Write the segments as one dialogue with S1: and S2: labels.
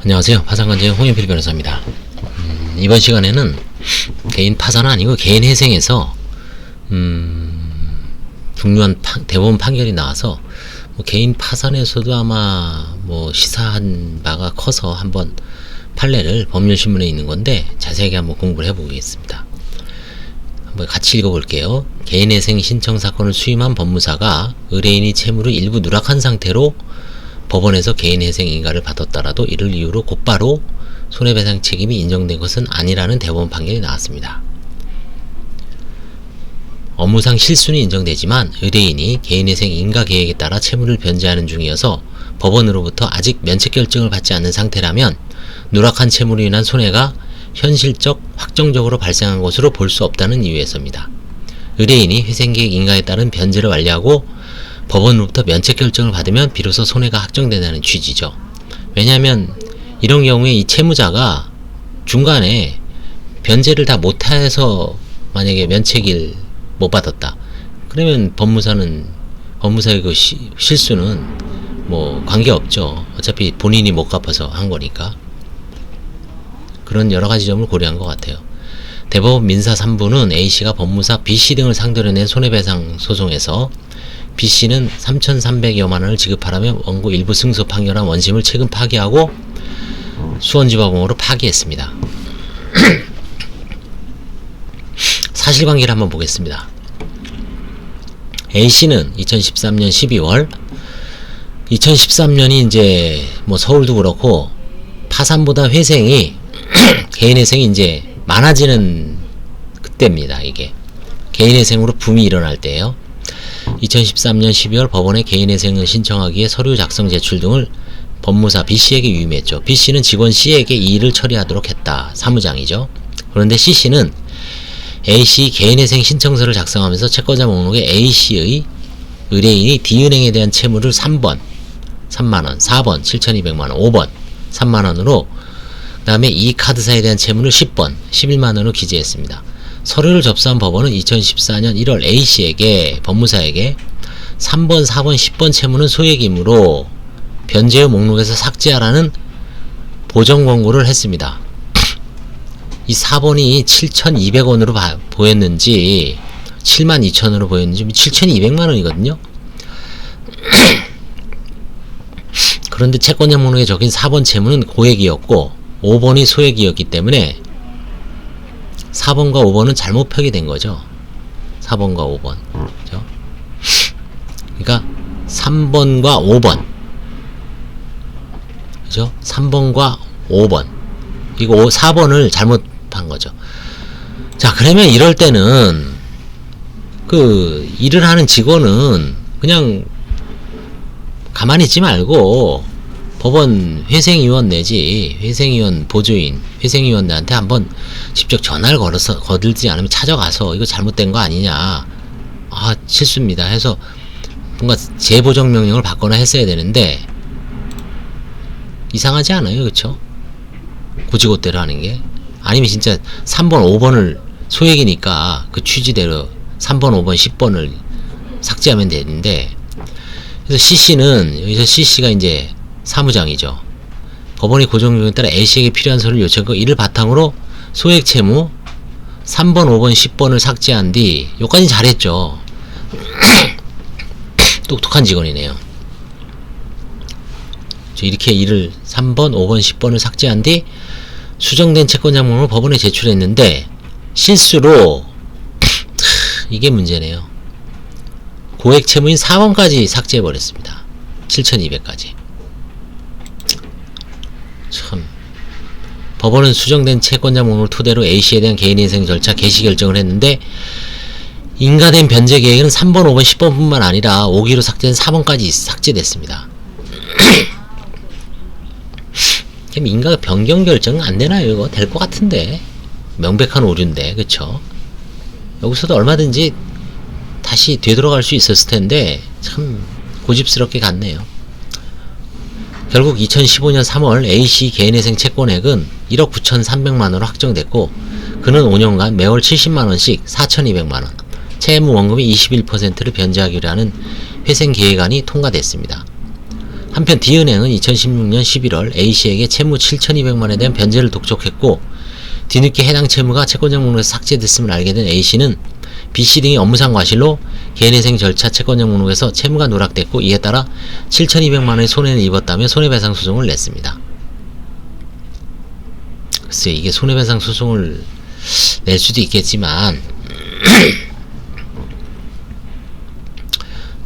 S1: 안녕하세요. 파산관제 홍현필 변호사입니다. 이번 시간에는 개인 파산은 아니고 개인 회생에서 중요한 대법원 판결이 나와서 개인 파산에서도 아마 시사한 바가 커서 한번 판례를 법률신문에 있는 건데 자세하게 한번 공부를 해보겠습니다. 한번 같이 읽어볼게요. 개인회생 신청 사건을 수임한 법무사가 의뢰인이 채무를 일부 누락한 상태로 법원에서 개인회생 인가를 받았더라도 이를 이유로 곧바로 손해배상 책임이 인정된 것은 아니라는 대법원 판결이 나왔습니다. 업무상 실수는 인정되지만 의뢰인이 개인회생 인가 계획에 따라 채무를 변제하는 중이어서 법원으로부터 아직 면책 결정을 받지 않는 상태라면 누락한 채무로 인한 손해가 현실적, 확정적으로 발생한 것으로 볼 수 없다는 이유에서입니다. 의뢰인이 회생계획 인가에 따른 변제를 완료하고 법원으로부터 면책 결정을 받으면 비로소 손해가 확정된다는 취지죠. 왜냐하면 이런 경우에 이 채무자가 중간에 변제를 다 못해서 만약에 면책을 못 받았다. 그러면 법무사의 그 실수는 관계없죠. 어차피 본인이 못 갚아서 한 거니까. 그런 여러가지 점을 고려한 것 같아요. 대법원 민사 3부는 A씨가 법무사 B씨 등을 상대로 낸 손해배상 소송에서 B씨는 3,300여만원을 지급하라며 원고 일부 승소 판결한 원심을 최근 파기하고 수원지법원으로 파기했습니다. 사실관계를 한번 보겠습니다. A씨는 2013년 12월 2013년이 이제 서울도 그렇고 파산보다 회생이 개인회생이 이제 많아지는 그때입니다. 이게 개인회생으로 붐이 일어날 때예요. 2013년 12월 법원에 개인회생을 신청하기에 서류 작성 제출 등을 법무사 B씨에게 유임했죠. B씨는 직원 C에게 이 일을 처리하도록 했다. 사무장이죠. 그런데 C씨는 A씨 개인회생 신청서를 작성하면서 채권자 목록에 A씨의 의뢰인이 D은행에 대한 채무를 3번 3만원, 4번 7,200만원, 5번 3만원으로 그 다음에 이 카드사에 대한 채무를 10번 11만원으로 기재했습니다. 서류를 접수한 법원은 2014년 1월 A씨에게 법무사에게 3번, 4번, 10번 채무는 소액이므로 변제 후 목록에서 삭제하라는 보정 권고를 했습니다. 이 4번이 7,200원으로 보였는지 72,000원으로 보였는지 7,200만원이거든요. 그런데 채권자 목록에 적힌 4번 채무는 고액이었고 5번이 소액이었기 때문에 4번과 5번은 잘못 표기된 거죠. 4번과 5번. 그죠? 그러니까 3번과 5번. 그죠? 3번과 5번. 이거 4번을 잘못한 거죠. 자, 그러면 이럴 때는 그 일을 하는 직원은 그냥 가만히 있지 말고 법원 회생위원 내지 회생위원 보조인, 회생위원들한테 한번 직접 전화를 걸어서 거들지 않으면 찾아가서 이거 잘못된 거 아니냐, 실수입니다 해서 뭔가 재보정 명령을 받거나 했어야 되는데 이상하지 않아요? 그쵸? 고지고대로 하는 게. 아니면 진짜 3번 5번을 소액이니까 그 취지대로 3번 5번 10번을 삭제하면 되는데, 그래서 C씨는 여기서 C씨가 이제 사무장이죠. 법원이 고정명령에 따라 A씨에게 필요한 서류를 요청했고 이를 바탕으로 소액 채무 3번, 5번, 10번을 삭제한 뒤 여기까지는 잘했죠. 똑똑한 직원이네요. 이렇게 일을 3번, 5번, 10번을 삭제한 뒤 수정된 채권자 목록을 법원에 제출했는데 실수로 이게 문제네요. 고액 채무인 4번까지 삭제해버렸습니다. 7,200까지. 참. 법원은 수정된 채권자 목록을 토대로 A씨에 대한 개인회생 절차 개시 결정을 했는데 인가된 변제 계획은 3번, 5번, 10번 뿐만 아니라 5기로 삭제된 4번까지 삭제됐습니다. 그럼 인가 변경 결정은 안 되나요? 이거 될 것 같은데. 명백한 오류인데, 그쵸? 여기서도 얼마든지 다시 되돌아갈 수 있었을 텐데 참 고집스럽게 갔네요. 결국 2015년 3월 A씨 개인회생 채권액은 1억 9,300만원으로 확정됐고 그는 5년간 매월 70만원씩 4,200만원, 채무 원금의 21%를 변제하기로 하는 회생 계획안이 통과됐습니다. 한편 D은행은 2016년 11월 A씨에게 채무 7,200만원에 대한 변제를 독촉했고 뒤늦게 해당 채무가 채권자 목록에서 삭제됐음을 알게 된 A씨는 B씨 등이 업무상 과실로 개인회생 절차 채권자 목록에서 채무가 누락됐고 이에 따라 7,200만원의 손해를 입었다며 손해배상 소송을 냈습니다. 글쎄 이게 손해배상 소송을 낼 수도 있겠지만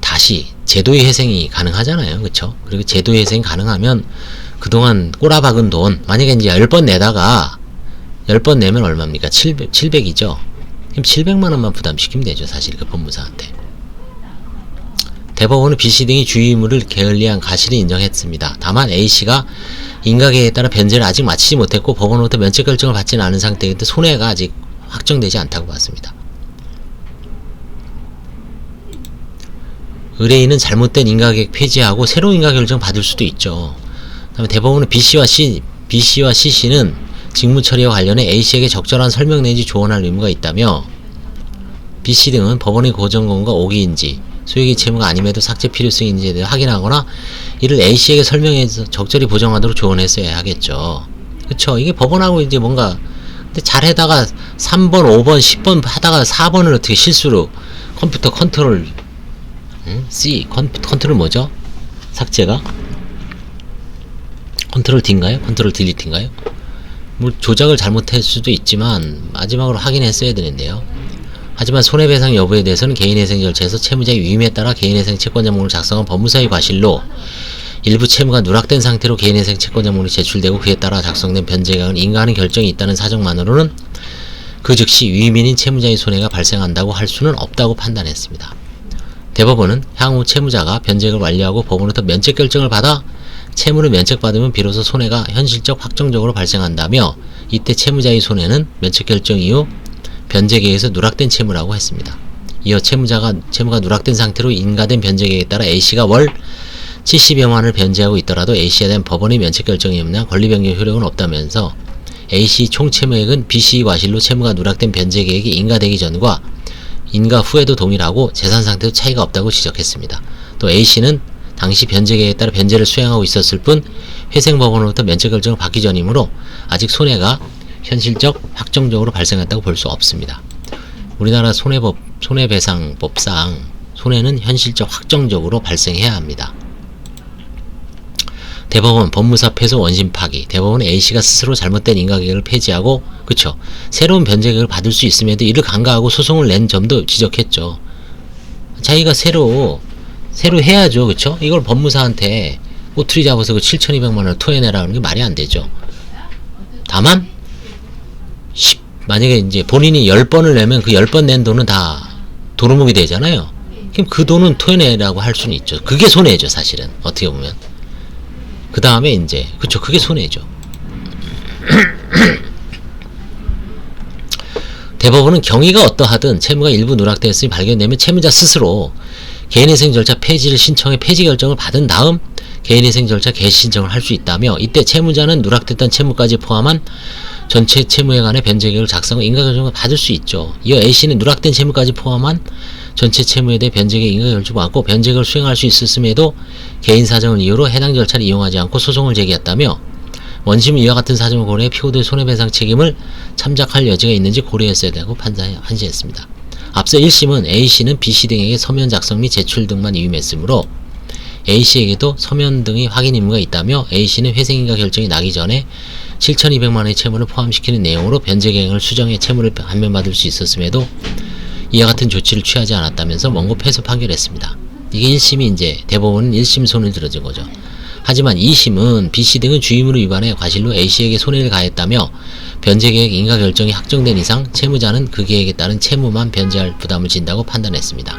S1: 다시 제도의 회생이 가능하잖아요. 그쵸? 그리고 제도의 회생이 가능하면 그동안 꼬라박은 돈 만약에 이제 10번 내다가 10번 내면 얼마입니까? 700이죠. 그럼 700만원만 부담시키면 되죠. 사실 그 법무사한테. 대법원은 B씨 등이 주의의무를 게을리한 과실을 인정했습니다. 다만 A씨가 인가계획에 따라 변제를 아직 마치지 못했고 법원으로부터 면책 결정을 받지는 않은 상태이기 때문에 손해가 아직 확정되지 않다고 봤습니다. 의뢰인은 잘못된 인가계획 폐지하고 새로운 인가결정 받을 수도 있죠. 그다음에 대법원은 B씨와 C씨는 직무처리와 관련해 A씨에게 적절한 설명 내지 조언할 의무가 있다며 B씨 등은 법원의 고정권과 오기인지 소액의 채무가 아님에도 삭제 필요성이 있는지에 대해 확인하거나 이를 A씨에게 설명해서 적절히 보정하도록 조언했어야 하겠죠. 그쵸? 이게 법원하고 이제 뭔가 근데 잘하다가 3번, 5번, 10번 하다가 4번을 어떻게 실수로 컴퓨터 컨트롤 컨트롤 뭐죠? 삭제가? 컨트롤 D인가요? 컨트롤 딜리트인가요? 뭐 조작을 잘못할 수도 있지만 마지막으로 확인했어야 되는데요. 하지만 손해배상 여부에 대해서는 개인회생 절차에서 채무자의 위임에 따라 개인회생 채권자 목록을 작성한 법무사의 과실로 일부 채무가 누락된 상태로 개인회생 채권자 목록이 제출되고 그에 따라 작성된 변제계획을 인가하는 결정이 있다는 사정만으로는 그 즉시 위임인인 채무자의 손해가 발생한다고 할 수는 없다고 판단했습니다. 대법원은 향후 채무자가 변제계획을 완료하고 법원으로부터 면책 결정을 받아 채무를 면책받으면 비로소 손해가 현실적 확정적으로 발생한다며 이때 채무자의 손해는 면책 결정 이후 변제계획에서 누락된 채무라고 했습니다. 이어 채무가 누락된 상태로 인가된 변제계획에 따라 A씨가 월 70여만원을 변제하고 있더라도 A씨에 대한 법원의 면책 결정이 없나 권리변경 효력은 없다면서 A씨 총 채무액은 B씨 과실로 채무가 누락된 변제계획이 인가되기 전과 인가 후에도 동일하고 재산 상태도 차이가 없다고 지적했습니다. 또 A씨는 당시 변제계획에 따라 변제를 수행하고 있었을 뿐 회생법원으로부터 면책 결정을 받기 전이므로 아직 손해가 현실적 확정적으로 발생했다고 볼 수 없습니다. 우리나라 손해배상법상 손해는 현실적 확정적으로 발생해야 합니다. 대법원 법무사 패소 원심 파기. 대법원은 A씨가 스스로 잘못된 인가계획을 폐지하고 그쵸 새로운 변제계획을 받을 수 있음에도 이를 간과하고 소송을 낸 점도 지적했죠. 자기가 새로 해야죠. 그쵸? 이걸 법무사한테 꼬투리 잡아서 그 7,200만원을 토해내라 하는 게 말이 안 되죠. 다만 만약에 이제 본인이 10번을 내면 그 10번 낸 돈은 다 도루묵이 되잖아요. 그럼 그 돈은 토해내라고 할 수는 있죠. 그게 손해죠, 사실은. 어떻게 보면. 그 다음에 이제, 그쵸, 그게 손해죠. 대법원은 경위가 어떠하든 채무가 일부 누락되었으니 발견되면 채무자 스스로 개인회생 절차 폐지를 신청해 폐지 결정을 받은 다음 개인회생 절차 개시 신청을 할 수 있다며 이때 채무자는 누락됐던 채무까지 포함한 전체 채무에 관해 변제계획을 작성하고 인가결정을 받을 수 있죠. 이어 A씨는 누락된 채무까지 포함한 전체 채무에 대해 변제계획 인가결정을 받고 변제계획을 수행할 수 있었음에도 개인 사정을 이유로 해당 절차를 이용하지 않고 소송을 제기했다며 원심은 이와 같은 사정을 고려해 피고들의 손해배상 책임을 참작할 여지가 있는지 고려했어야 되고 판시했습니다. 앞서 1심은 A씨는 B씨 등에게 서면 작성 및 제출 등만 위임했으므로 A씨에게도 서면 등의 확인 의무가 있다며 A씨는 회생인가 결정이 나기 전에 7,200만원의 채무를 포함시키는 내용으로 변제계획을 수정해 채무를 감면받을 수 있었음에도 이와 같은 조치를 취하지 않았다면서 원고 패소 판결했습니다. 이게 1심이 이제 대법원은 1심 손을 들어준 거죠. 하지만 2심은 B씨 등은 주의의무를 위반해 과실로 A씨에게 손해를 가했다며 변제계획 인가결정이 확정된 이상 채무자는 그 계획에 따른 채무만 변제할 부담을 진다고 판단했습니다.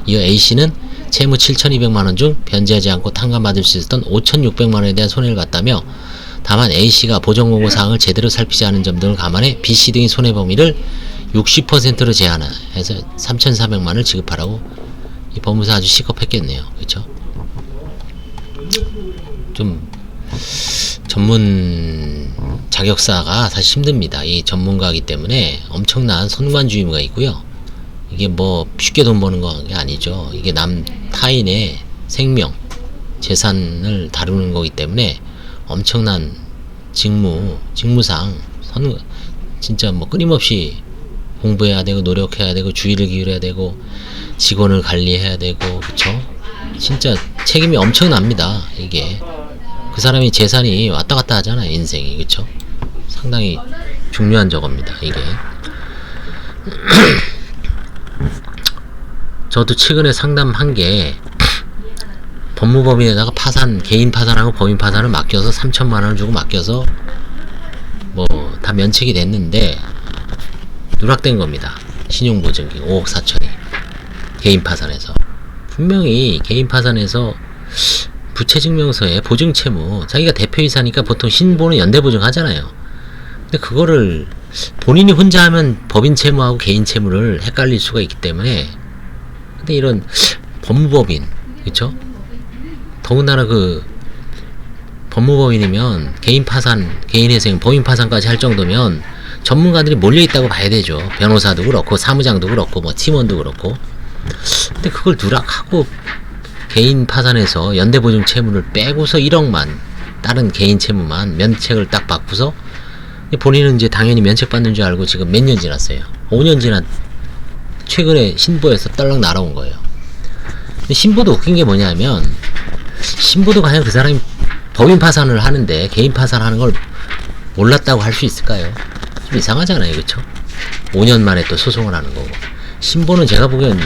S1: 이어 A씨는 채무 7,200만원 중 변제하지 않고 탕감받을 수 있었던 5,600만원에 대한 손해를 봤다며 다만 A씨가 보정공고 사항을 제대로 살피지 않은 점 등을 감안해 B씨 등의 손해 범위를 60%로 제한해서 3,400만원을 지급하라고 이 법무사 아주 시겁했겠네요. 그쵸? 좀 전문 자격사가 사실 힘듭니다. 이 전문가이기 때문에 엄청난 선관주 의무가 있고요. 이게 뭐 쉽게 돈 버는 거 아니죠. 이게 타인의 생명, 재산을 다루는 거기 때문에 엄청난 직무상 진짜 뭐 끊임없이 공부해야 되고 노력해야 되고 주의를 기울여야 되고 직원을 관리해야 되고 그쵸? 진짜 책임이 엄청납니다. 이게 그 사람이 재산이 왔다 갔다 하잖아요. 인생이 그쵸? 상당히 중요한 저겁니다. 이게 저도 최근에 상담한 게 법무법인에다가 개인 파산하고 법인 파산을 맡겨서 3천만원을 주고 맡겨서 뭐 다 면책이 됐는데 누락된 겁니다. 신용보증기 5억 4천이 개인 파산에서. 분명히 개인 파산에서 부채증명서에 보증채무, 자기가 대표이사니까 보통 신보는 연대보증 하잖아요. 근데 그거를 본인이 혼자 하면 법인 채무하고 개인 채무를 헷갈릴 수가 있기 때문에. 근데 이런 법무법인 그쵸? 더군다나 그 법무법인이면 개인 파산, 개인회생, 법인 파산까지 할 정도면 전문가들이 몰려있다고 봐야 되죠. 변호사도 그렇고 사무장도 그렇고 뭐 팀원도 그렇고. 근데 그걸 누락하고 개인 파산해서 연대보증 채무를 빼고서 1억만 다른 개인 채무만 면책을 딱 받고서 본인은 이제 당연히 면책받는 줄 알고 지금 몇 년 지났어요. 5년 지난 최근에 신보에서 떨렁 날아온 거예요. 근데 신보도 웃긴 게 뭐냐면 신보도 과연 그 사람이 법인 파산을 하는데 개인 파산하는 걸 몰랐다고 할 수 있을까요? 좀 이상하잖아요. 그쵸? 5년 만에 또 소송을 하는 거고. 신보는 제가 보기엔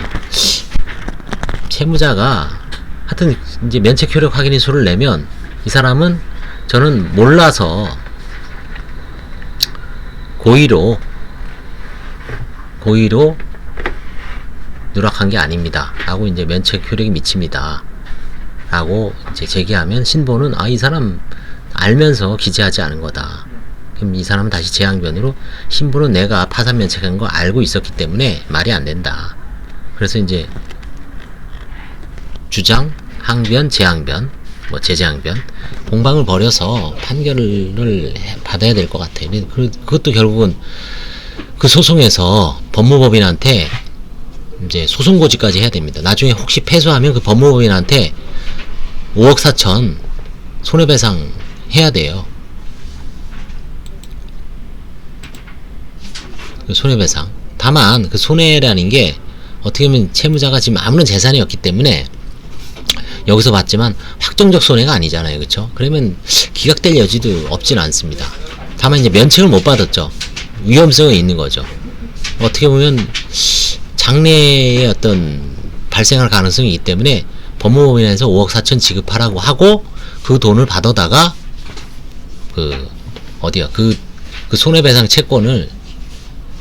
S1: 채무자가 하여튼 이제 면책 효력 확인인서를 내면 이 사람은 저는 몰라서 고의로 누락한 게 아닙니다 라고 이제 면책 효력이 미칩니다 라고 이제 제기하면 신보는 이 사람 알면서 기재하지 않은 거다. 그럼 이 사람은 다시 재항변으로 신보는 내가 파산 면책한 거 알고 있었기 때문에 말이 안 된다. 그래서 이제 주장, 항변, 재항변, 뭐 재재항변 공방을 벌여서 판결을 받아야 될 것 같아요. 그것도 결국은 그 소송에서 법무법인한테 이제 소송고지까지 해야 됩니다. 나중에 혹시 패소하면 그 법무법인한테 5억 4천 손해배상 해야 돼요. 그 손해배상. 다만 그 손해라는 게 어떻게 보면 채무자가 지금 아무런 재산이 없기 때문에 여기서 봤지만 확정적 손해가 아니잖아요. 그쵸? 그러면 기각될 여지도 없진 않습니다. 다만 이제 면책을 못 받았죠. 위험성은 있는 거죠. 어떻게 보면 장래의 어떤 발생할 가능성이 있기 때문에 법무법인에서 5억 4천 지급하라고 하고 그 돈을 받아다가 그 손해배상 채권을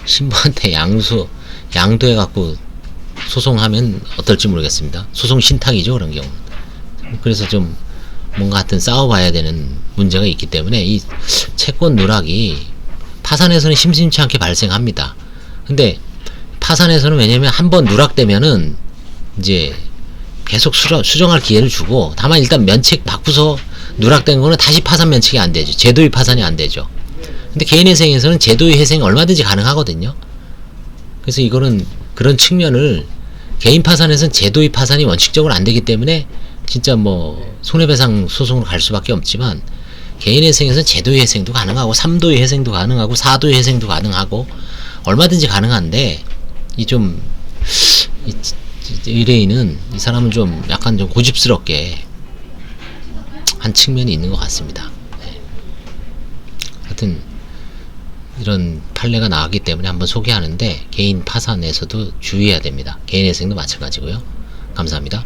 S1: 신부한테 양도해 갖고 소송하면 어떨지 모르겠습니다. 소송 신탁이죠, 그런 경우. 그래서 좀 뭔가 하여튼 싸워봐야 되는 문제가 있기 때문에 이 채권 누락이 파산에서는 심심치 않게 발생합니다. 근데 파산에서는 왜냐면 한번 누락되면은 이제 계속 수정할 기회를 주고, 다만 일단 면책 받고서 누락된 거는 다시 파산 면책이 안 되죠. 제도의 파산이 안 되죠. 근데 개인회생에서는 제도의 회생이 얼마든지 가능하거든요. 그래서 이거는 그런 측면을 개인 파산에서는 제도의 파산이 원칙적으로 안 되기 때문에 진짜 뭐 손해배상 소송으로 갈 수밖에 없지만, 개인회생에서는 제도의 회생도 가능하고 3도의 회생도 가능하고 4도의 회생도 가능하고 얼마든지 가능한데, 이 의뢰인은 이 사람은 좀 약간 좀 고집스럽게 한 측면이 있는 것 같습니다. 네. 하여튼 이런 판례가 나왔기 때문에 한번 소개하는데, 개인 파산에서도 주의해야 됩니다. 개인회생도 마찬가지고요. 감사합니다.